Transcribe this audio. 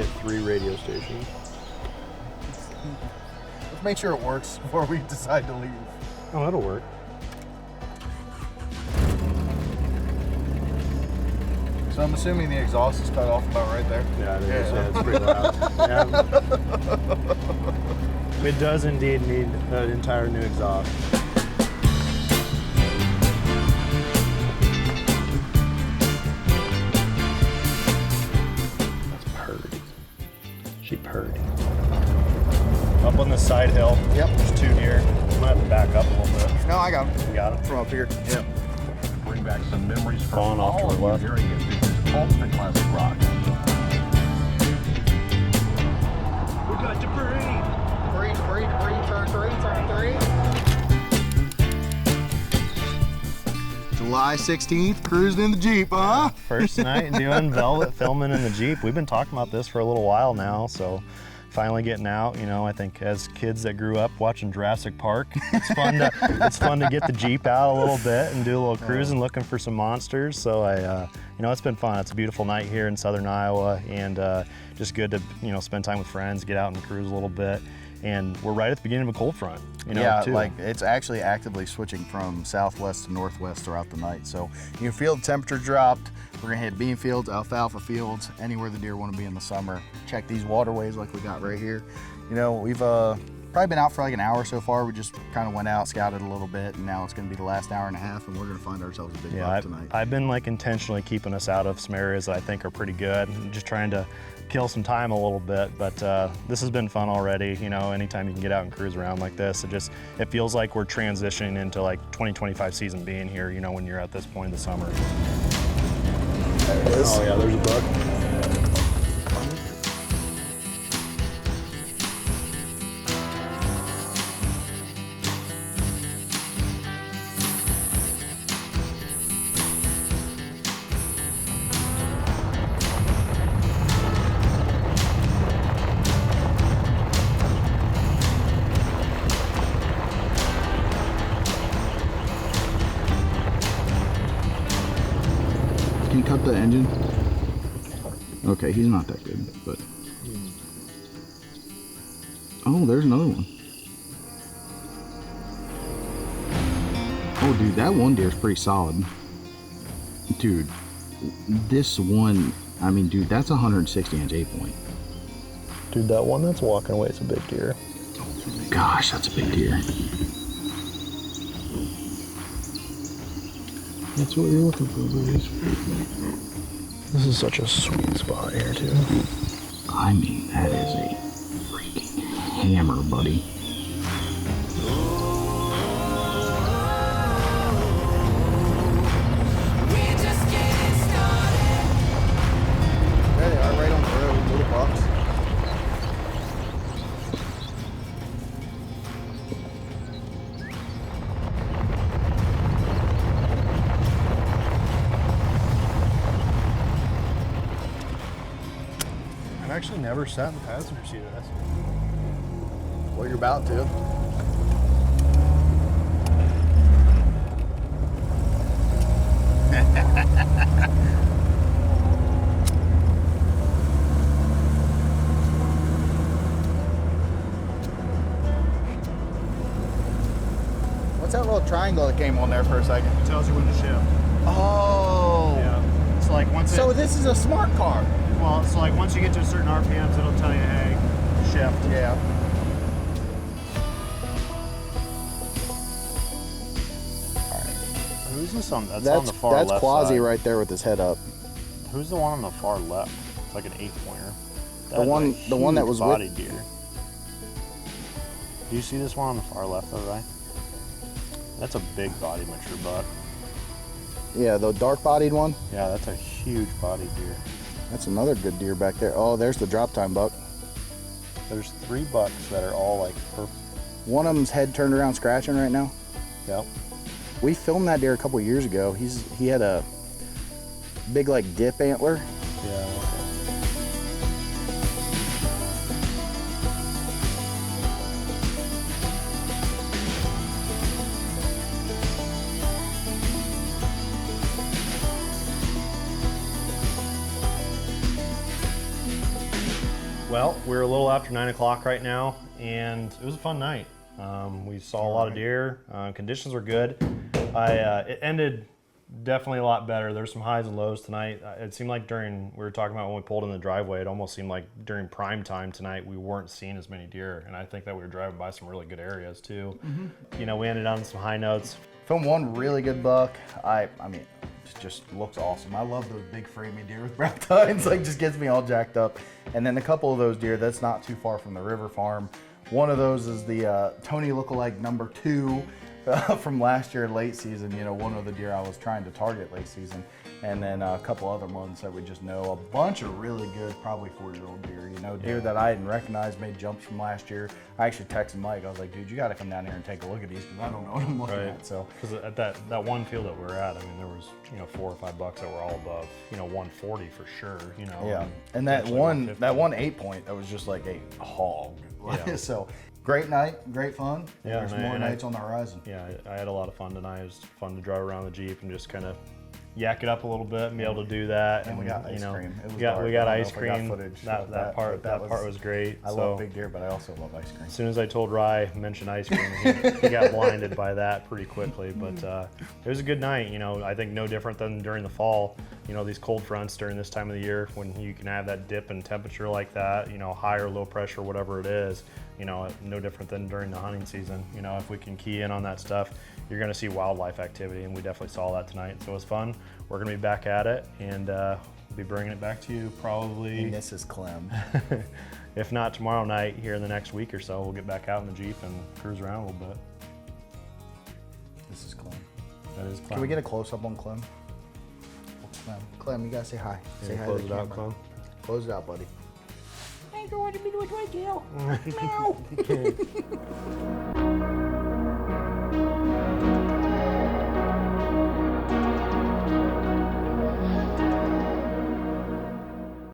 get 3 radio stations. Let's make sure it works before we decide to leave. Oh, that'll work. So I'm assuming the exhaust is cut off about right there? Yeah, it is. Yeah, it's pretty loud. Yeah. It does indeed need an entire new exhaust. That's purdy. She purdy. Up on the side hill. Yep. There's 2 deer. I'm gonna have to back up a little bit. No, I got him. You got him? From up here. Yep. Bring back some memories from Falling off to all the of you left. hearing it. This is Ultra Classic Rock. We got debris. Turn 3. July 16th, cruising in the Jeep, huh? First night doing velvet filming in the Jeep. We've been talking about this for a little while now, so finally getting out. You know, I think as kids that grew up watching Jurassic Park, it's fun to get the Jeep out a little bit and do a little cruising, looking for some monsters. So you know, it's been fun. It's a beautiful night here in southern Iowa, and just good to, you know, spend time with friends, get out and cruise a little bit. And we're right at the beginning of a cold front, you know, yeah, too. like it's actually actively switching from southwest to northwest throughout the night. So you can feel the temperature dropped. We're gonna hit bean fields, alfalfa fields, anywhere the deer want to be in the summer. Check these waterways like we got right here. You know, we've probably been out for like an hour so far. We just kind of went out, scouted a little bit, and now it's gonna be the last hour and a half, and we're gonna find ourselves a big buck tonight. I've been like intentionally keeping us out of some areas that I think are pretty good, and just trying to kill some time a little bit, but this has been fun already. You know, anytime you can get out and cruise around like this, it feels like we're transitioning into like 2025 season being here, you know, when you're at this point in the summer. There it is. Oh yeah, there's a buck. Can you cut the engine? Okay, he's not that good, but. Oh, there's another one. Oh, dude, that one deer is pretty solid. Dude, this one, I mean, dude, that's a 160-inch 8-point. Dude, that one that's walking away is a big deer. Gosh, that's a big deer. That's what you're looking for, buddies. This is such a sweet spot here, too. I mean, that is a freaking hammer, buddy. There they are, right on the road, little bucks. I've actually never sat in the passenger seat of this. Well, you're about to. What's that little triangle that came on there for a second? It tells you when to shift. Oh. Yeah. It's like once So this is a smart car. well, it's like once you get to a certain RPMs, it'll tell you, hey, shift. Yeah. Who's this on? That's on the far left That's Quasi side. right there with his head up. Who's the one on the far left? It's like an 8-pointer. The one that was body with... deer. Do you see this one on the far left, though, right? That's a big body mature buck. Yeah, the dark-bodied one. Yeah, that's a huge body deer. That's another good deer back there. Oh, there's the drop time buck. There's 3 bucks that are all like perfect. One of them's head turned around scratching right now. Yep. We filmed that deer a couple years ago. He had a big like dip antler. Yeah. Okay. Well, we're a little after 9 o'clock right now, and it was a fun night. We saw a lot of deer. Conditions were good. It ended definitely a lot better. There's some highs and lows tonight. It seemed like we were talking about when we pulled in the driveway, it almost seemed like during prime time tonight we weren't seeing as many deer, and I think that we were driving by some really good areas too. You know, we ended on some high notes. Filmed one really good buck. I mean, it just looks awesome. I love those big framey deer with brown tines. Like, just gets me all jacked up. And then a couple of those deer that's not too far from the river farm. One of those is the Tony lookalike number 2 from last year late season. You know, one of the deer I was trying to target late season. And then a couple other ones that we just know. A bunch of really good, probably 4-year-old deer. You know, deer that I didn't recognize, made jumps from last year. I actually texted Mike. I was like, dude, you got to come down here and take a look at these because I don't know what I'm looking at. So, because at that one field that we were at, I mean, there was 4 or 5 bucks that were all above 140 for sure. You know. Yeah, and that one 8-point that was just like a hog. Yeah. So. Great night, great fun. Yeah, There's more nights on the horizon. Yeah, I had a lot of fun tonight. It was fun to drive around the Jeep and just kind of yak it up a little bit and be able to do that. And we got ice cream. It was we got ice cream. Footage that part was great. I love big deer, but I also love ice cream. As soon as I told Rye, mention ice cream, he got blinded by that pretty quickly. But it was a good night. You know, I think no different than during the fall. You know, these cold fronts during this time of the year when you can have that dip in temperature like that. You know, high or low pressure, whatever it is. You know, no different than during the hunting season. You know, if we can key in on that stuff, you're going to see wildlife activity, and we definitely saw that tonight. So it was fun. We're going to be back at it, and we'll be bringing it back to you probably. And this is Clem. If not tomorrow night, here in the next week or so, we'll get back out in the Jeep and cruise around a little bit. This is Clem. That is Clem. Can we get a close-up on Clem? Clem, you gotta say hi. Say hi to close the it out, camera. Clem. Close it out, buddy. I don't want to be with Whitetail. Meow.